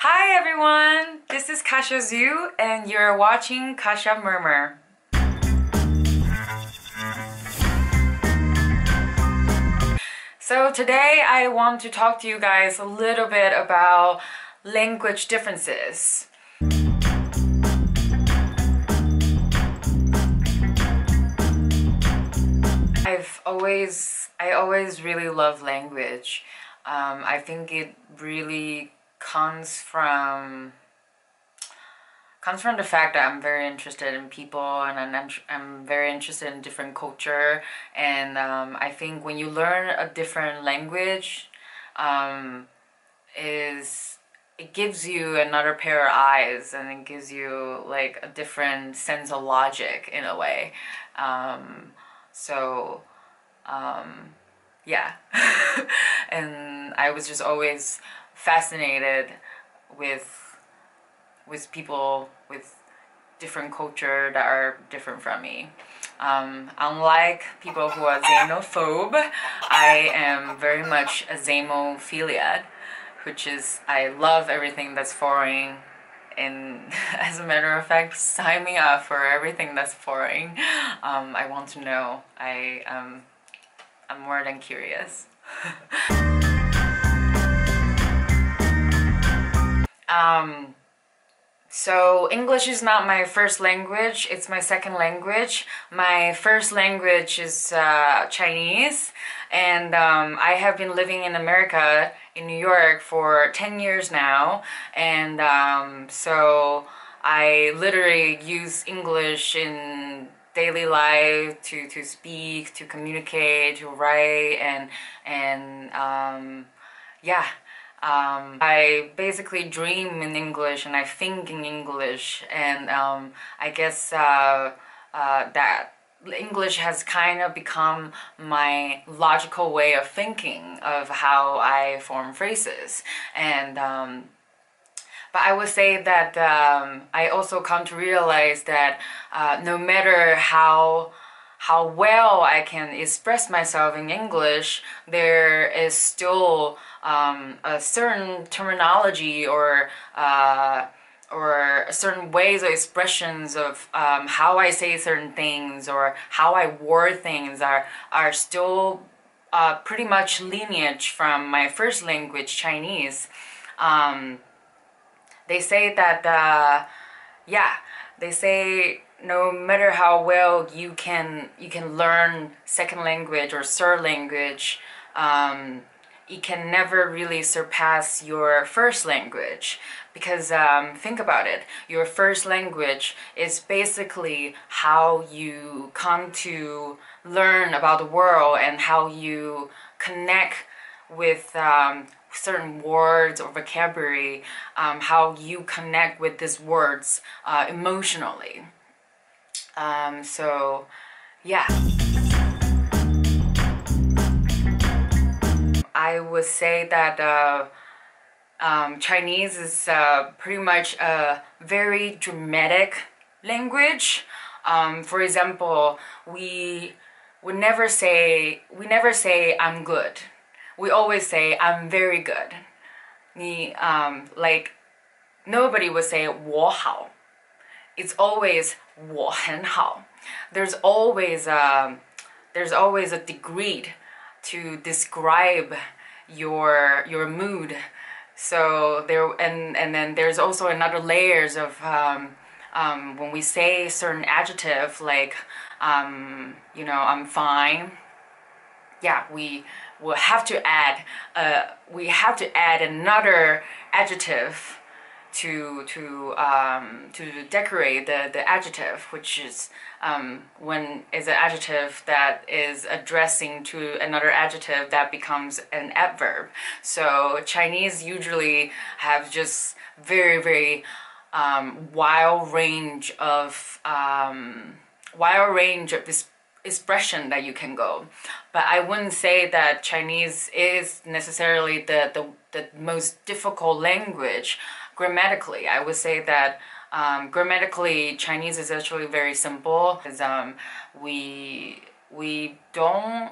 Hi everyone, this is CACIA Zhu and you're watching CACIA Murmur. So today I want to talk to you guys a little bit about language differences. I always really love language. I think it really comes from the fact that I'm very interested in people and I'm very interested in different culture, and I think when you learn a different language, it gives you another pair of eyes, and it gives you like a different sense of logic in a way. Yeah. And I was just always fascinated with people with different culture that are different from me. Unlike people who are xenophobe, I am very much a xenophiliad, which is I love everything that's foreign, and as a matter of fact, sign me up for everything that's foreign. I want to know. I'm more than curious. So English is not my first language, it's my second language. My first language is Chinese, and I have been living in America, in New York, for 10 years now, and so I literally use English in daily life to speak, to communicate, to write, and yeah. I basically dream in English and I think in English, and I guess that English has kind of become my logical way of thinking of how I form phrases. And but I would say that I also come to realize that no matter how well I can express myself in English, there is still a certain terminology or certain ways or expressions of how I say certain things or how I word things are still pretty much lineage from my first language, Chinese. They say that they say no matter how well you can learn second language or third language, it can never really surpass your first language, because think about it, your first language is basically how you come to learn about the world and how you connect with certain words or vocabulary, how you connect with these words emotionally. So yeah, I would say that Chinese is pretty much a very dramatic language. For example, we never say I'm good. We always say I'm very good. Like nobody would say 我好. It's always 我很好. There's always a degree to describe your mood. So there, and then there's also another layers of when we say certain adjective like I'm fine. Yeah, we will have to add another adjective to decorate the adjective, which is when is an adjective that is addressing to another adjective that becomes an adverb. So Chinese usually have just very, very wild range of this expression that you can go. But I wouldn't say that Chinese is necessarily the most difficult language grammatically. I would say that grammatically Chinese is actually very simple, because we don't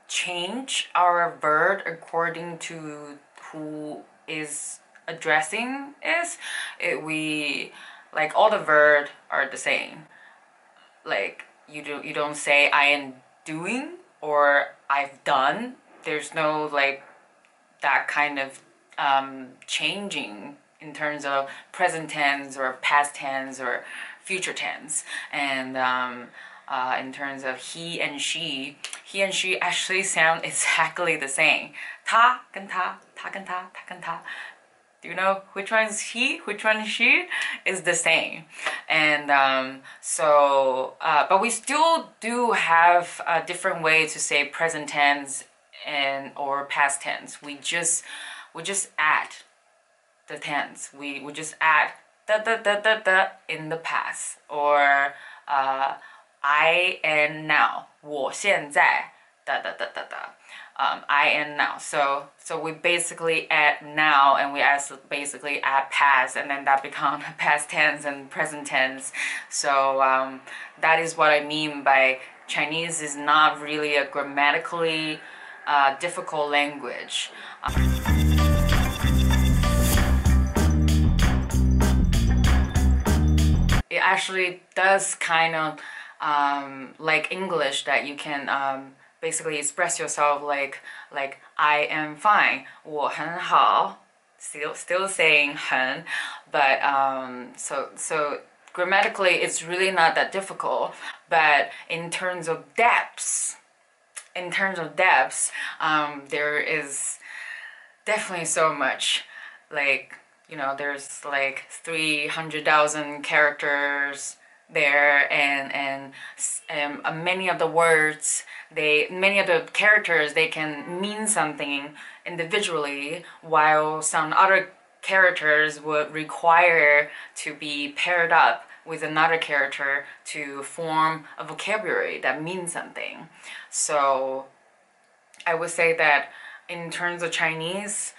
change our verb according to who is addressing is. We like all the verbs are the same. Like you don't say I am doing or I've done. There's no like that kind of changing in terms of present tense or past tense or future tense. And in terms of he and she actually sound exactly the same. 他跟他，他跟他，他跟他。Do you know which one is he, which one is she? Is the same. And but we still do have a different way to say present tense or past tense. We just add the tense. We just add the in the past, or I am now. 我现在 I am now. So we basically add now, and we basically add past, and then that becomes past tense and present tense. So that is what I mean by Chinese is not really a grammatically difficult language. It actually does kind of like English, that you can basically express yourself like I am fine, 我很好, still saying 很, but so grammatically it's really not that difficult. But in terms of depths, there is definitely so much. Like, there's like 300,000 characters there, and many of the words, many of the characters, they can mean something individually, while some other characters would require to be paired up with another character to form a vocabulary that means something. So I would say that in terms of Chinese,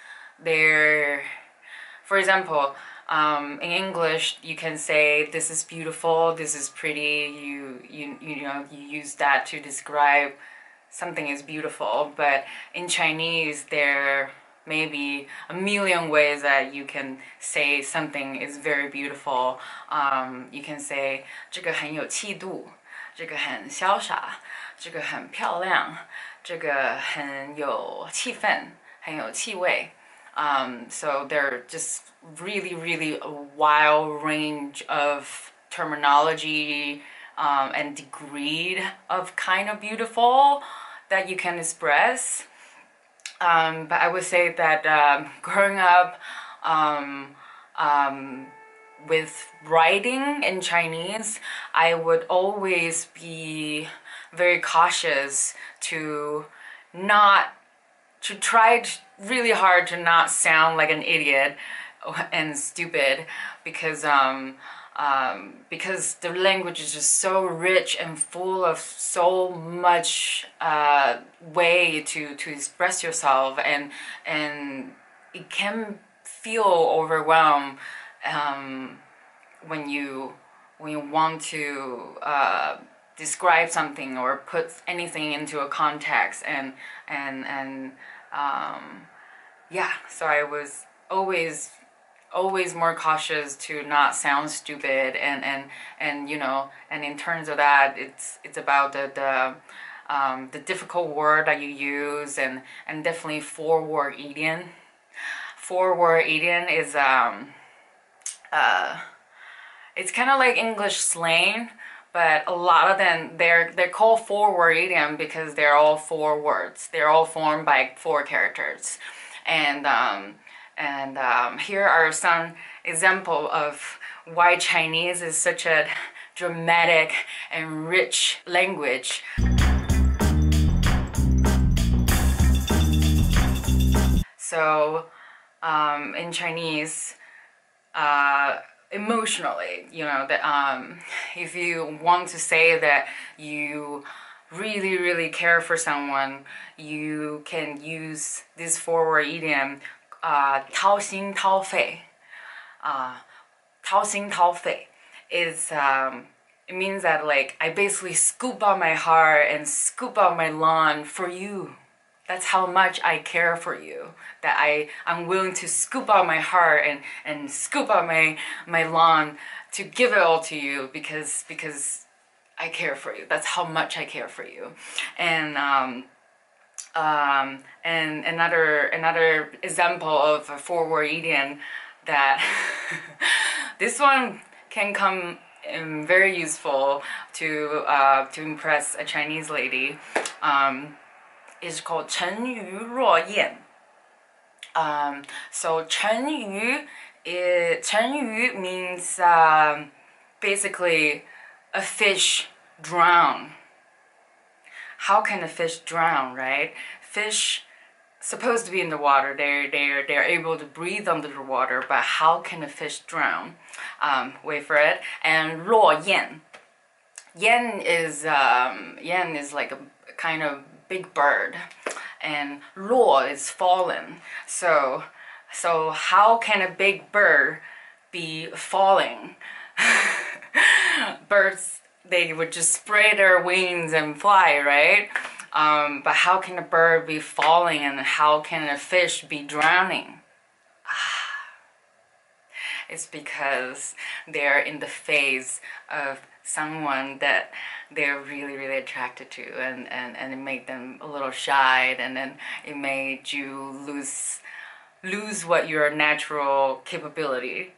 for example, in English, you can say this is beautiful, this is pretty. You use that to describe something is beautiful. But in Chinese, there may be a million ways that you can say something is very beautiful. You can say 这个很有气度，这个很潇洒，这个很漂亮，这个很有气氛，很有气味。So there are just really, really a wide range of terminology and degree of kind of beautiful that you can express. But I would say that growing up with writing in Chinese, I would always be very cautious to try really hard to not sound like an idiot and stupid, because the language is just so rich and full of so much way to express yourself, and it can feel overwhelmed when you want to describe something or put anything into a context, and yeah, so I was always more cautious to not sound stupid, and in terms of that, it's about the difficult word that you use, and definitely 4-word idiom. four-word idiom is it's kind of like English slang, but a lot of them they're called four-word idiom because they're all four words. They're all formed by four characters, and here are some example of why Chinese is such a dramatic and rich language. So in Chinese, emotionally, you know, that if you want to say that you really care for someone, you can use this four-word idiom, 掏心掏肺. 掏心掏肺 is it means that like I basically scoop out my heart and scoop out my lung for you. That's how much I care for you, that I'm willing to scoop out my heart and scoop out my lung to give it all to you because I care for you. That's how much I care for you. And another example of a four-word idiom that this one can come very useful to impress a Chinese lady. Is called 沉鱼落雁. So 沉鱼means basically a fish drown. How can a fish drown, right? Fish supposed to be in the water. They're able to breathe under the water, but how can a fish drown? Wait for it. And 落雁. Yen is like a kind of big bird, and 落 is fallen. So how can a big bird be falling? Birds, they would just spread their wings and fly, right? But how can a bird be falling, and how can a fish be drowning? It's because they're in the phase of someone that they're really attracted to, and it made them a little shy, and then it made you lose what your natural capability.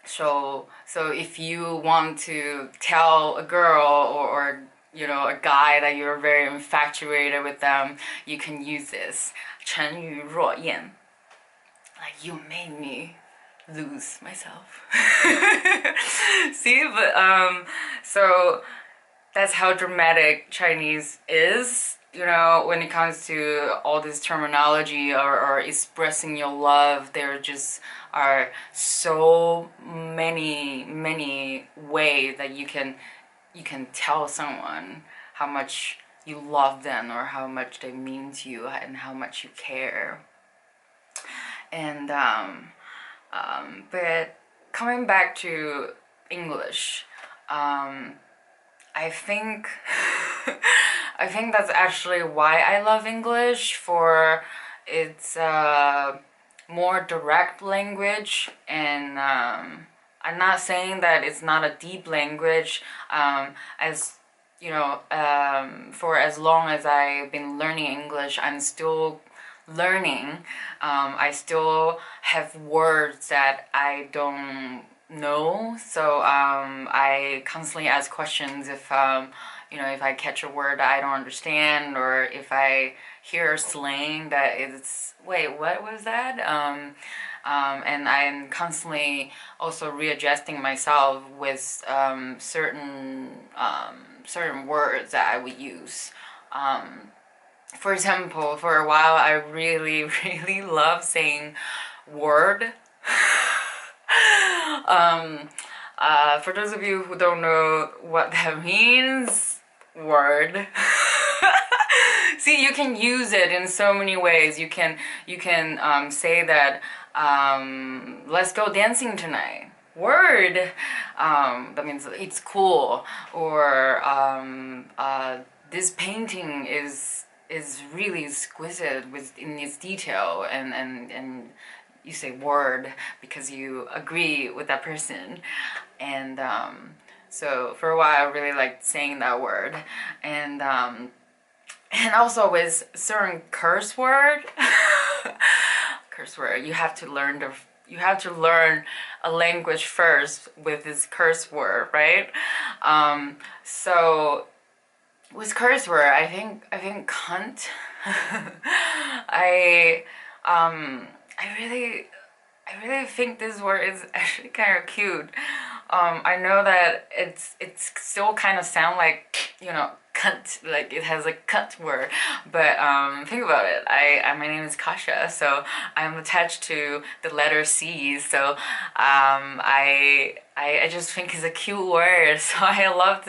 So if you want to tell a girl or you know, a guy that you're very infatuated with them, you can use this 沉鱼落雁. Like, you made me lose myself. See, but so that's how dramatic Chinese is, you know, when it comes to all this terminology or expressing your love. There just are so many ways that you can tell someone how much you love them or how much they mean to you and how much you care. And but coming back to English, I think that's actually why I love English, for its more direct language, and I'm not saying that it's not a deep language. As you know, for as long as I've been learning English, I'm still learning. I still have words that I don't know, so I constantly ask questions if you know, if I catch a word that I don't understand, or if I hear slang that is, wait, what was that? And I'm constantly also readjusting myself with certain words that I would use. For example, for a while I really love saying word. For those of you who don't know what that means, word. See, you can use it in so many ways. You can say that let's go dancing tonight. Word. That means it's cool. Or this painting is really exquisite in its detail, and you say word because you agree with that person. And so for a while I really liked saying that word. And also with certain curse curse word. You have to learn a language first with this curse word, right? So with curse word, I think cunt. I really think this word is actually kind of cute. I know that it's still kind of sound like, you know, cunt, like it has a cunt word, but think about it. My name is CACIA, so I'm attached to the letter C, so I just think it's a cute word. So I love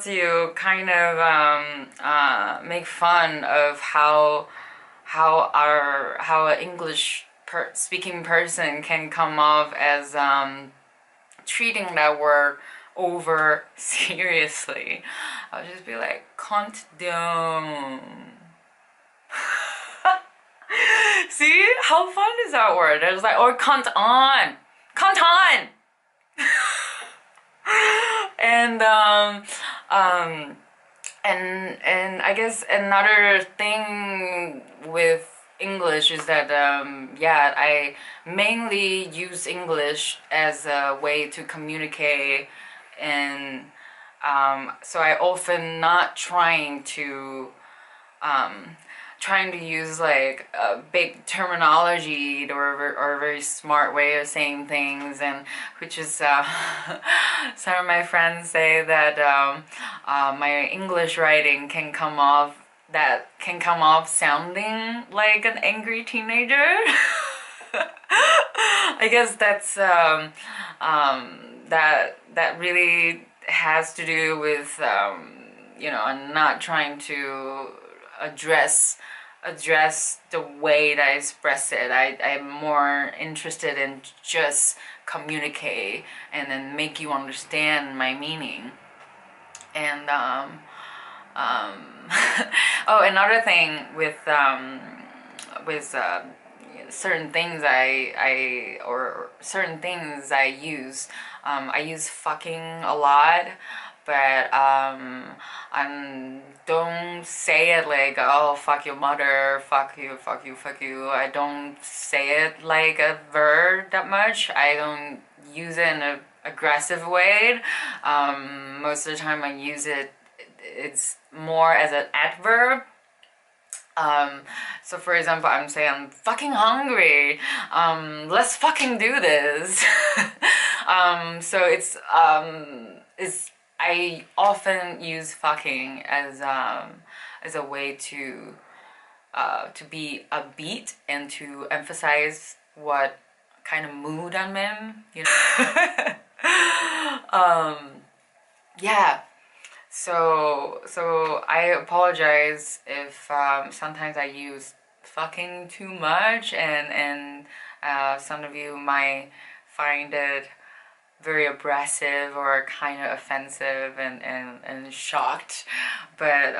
to kind of make fun of how an English speaking person can come off as treating that word over seriously. I'll just be like, cunt down. See, how fun is that word? There's like, or cunt on. Cunt on. And and I guess another thing with English is that yeah, I mainly use English as a way to communicate, and so I often not trying to use like a big terminology or a very smart way of saying things, and which is some of my friends say that my English writing can come off sounding like an angry teenager. I guess that's that really has to do with you know, I'm not trying to address the way that I express it. I'm more interested in just communicate and then make you understand my meaning. And oh, another thing with certain things certain things I use. I use fucking a lot, but I don't say it like, oh, fuck your mother, fuck you, fuck you, fuck you. I don't say it like a verb that much. I don't use it in an aggressive way. Most of the time I use it's more as an adverb. So for example, I'm saying I'm fucking hungry. Let's fucking do this. So it's I often use fucking as a way to be upbeat and to emphasize what kind of mood I'm in, you know. Yeah. So I apologize if sometimes I use fucking too much, and some of you might find it very abrasive or kind of offensive and shocked, but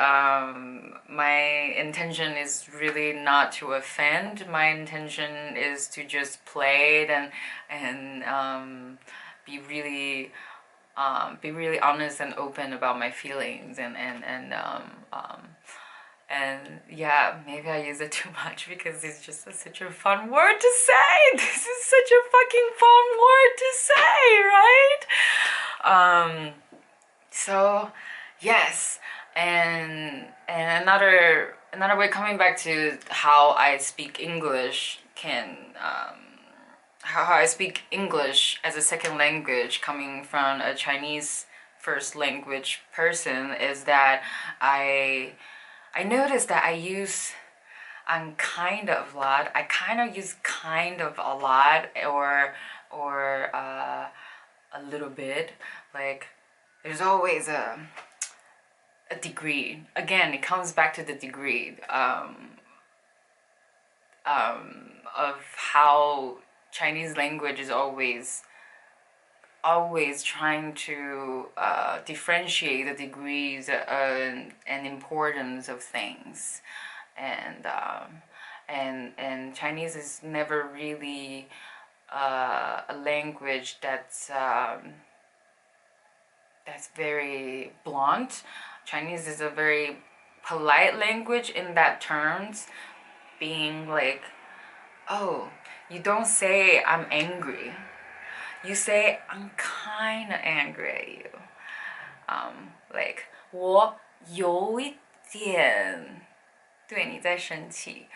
my intention is really not to offend. My intention is to just play it and be really honest and open about my feelings, and yeah, maybe I use it too much because it's just such a fun word to say. This is such a fucking fun word to say, right? So yes, and another way, coming back to how I speak English, how I speak English as a second language coming from a Chinese first language person, is that I noticed that I use kind of a lot. I kind of use kind of a lot, or a little bit. Like there's always a degree. Again, it comes back to the degree of how Chinese language is always trying to differentiate the degrees and importance of things, and Chinese is never really a language that's very blunt. Chinese is a very polite language in that terms, being like Oh, you don't say I'm angry. You say I'm kind of angry at you. Like 我有一点对你在生气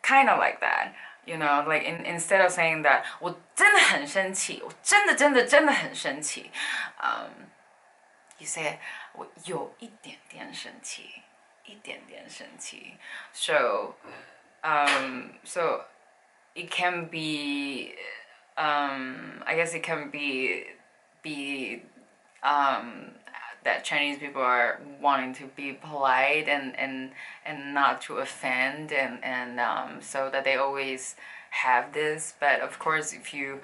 kind of like that. You know, like instead of saying that 我真的很生气，我真的很生气 you say 我有一点点生气，一点点生气 so it can be I guess it can be that Chinese people are wanting to be polite and not to offend and so that they always have this. But of course, if you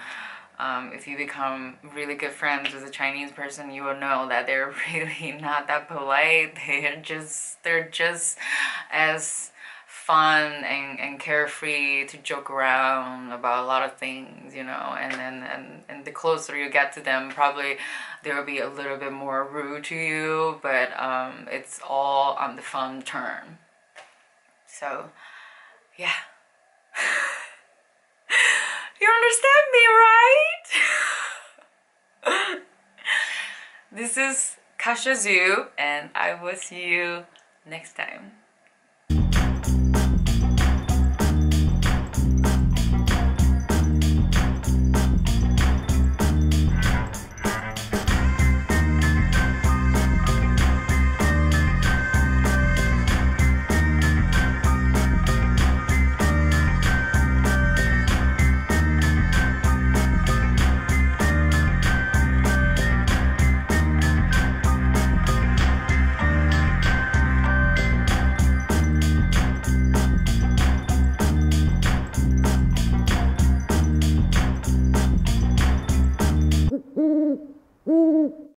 become really good friends with a Chinese person, you will know that they're really not that polite. They're just as fun and carefree to joke around about a lot of things, you know, and the closer you get to them, probably they will be a little bit more rude to you, but it's all on the fun term. So yeah. You understand me, right? This is CACIA Zoo, and I will see you next time.